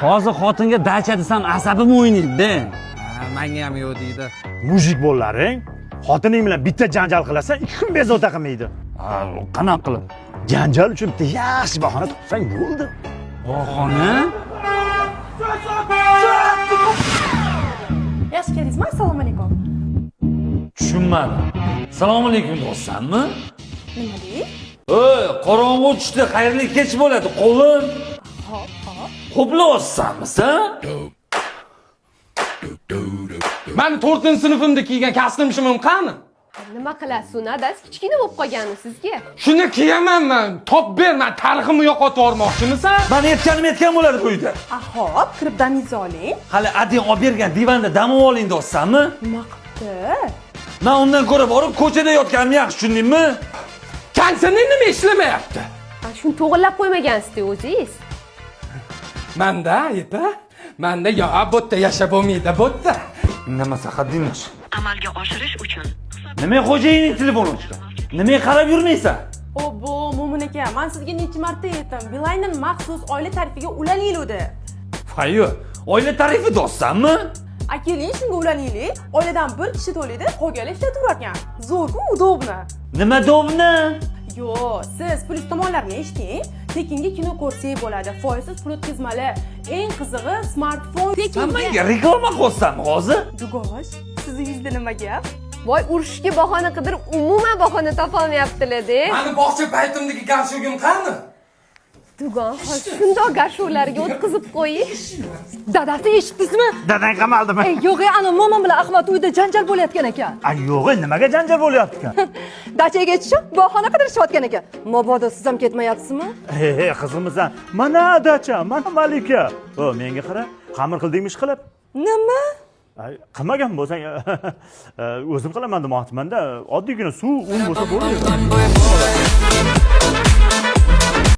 Hozir xotinga dacha desam asabim o'ynaydi-da. Menga ham yo'q deydi. Mujik bo'llaring. Xotining bilan bitta janjal qilasan, 2 kun bezovta qilmaydi. Qanaqa qilib? Janjal uchun bitta yaxshi bahona topsang bo'ldi. Bahona? Yaxshi keldingizmi? Assalomu alaykum. Tushunmadim. Assalomu alaykum do'stsanmi? Nima deysiz? Ey, qorong'u tushdi, xayrli kech bo'ladi, qo'lim. Hop. Xoplayapsanmi sen? Men 4-sinfimda kiygan kostyum qani? Nima qilasiz uni? Adasi kichkina bo'lib qolgani sizga. Shuni kiyaman men. Top ber, men tariximni yo'qotib yubormoqchimisan? Men aytganim bo'ladi bu uyda. Hop, kirib damingizni oling. Hali ading olib bergan divanda dam oling do'stsanmi? Nima qilibdi? Men undan ko'ra borib ko'chada yotganim yaxshi, tushundingmi? Kansining nima ishlamayapti? Shuni to'g'irlab qo'ymagansiz o'zingiz. Menda ayta. Menda yo bo'tda yashab bo'lmaydi, bo'tda. Indamasa haddingni. Amalga oshirish uchun Nima xo'jayining telefon ochdi? Nimaga qarab yurmaysan? Obbo, Mo'min aka, men sizga necha marta aytdim. Beeline maxsus oila tarifiga ulaninglar. Fayo, oila tarifi do'stsanmi? Akeling shunga ulaninglar. Oiladan bir kishi to'laydi, qolganlar ishlatib turarkan. Zo'rku, udobni. Nima dovni? Yo, siz plyus tomonlarini eshiting. Tekinga kino ko'rsangiz bo'ladi. Foizsiz pul o'tkazmali. Eng qizig'i smartfon Sen menga reklama qilsanmi hozir? Dugosh, sizni yuzda nima gap? Voy, urushga bahona qidirib, umuman bahona topolmayaptilar-da. Meni bog'cha paytimdagi garshogim qani? Dugon, shundoq garshovlarga o'tkazib qo'ying. Dadasi eshitdingizmi? Dadang qamaldimi? Yo'q, ana Mo'min bilan Ahmad uyda janjal bo'layotgan ekan. Yo'q, nimaga janjal bo'lyapti ekan? Dachaga yetishib, bahona qidirishayotgan ekan. Mabodo siz ham ketmayapsizmi? Qizimisan. Mana dacha, mana malika. Menga qara, xamir qildingmi ish qilib? Nima? Qilmagan bo'lsang, o'zim qilaman demoqchiman-da. Oddiygina suv, un bo'lsa bo'ladi.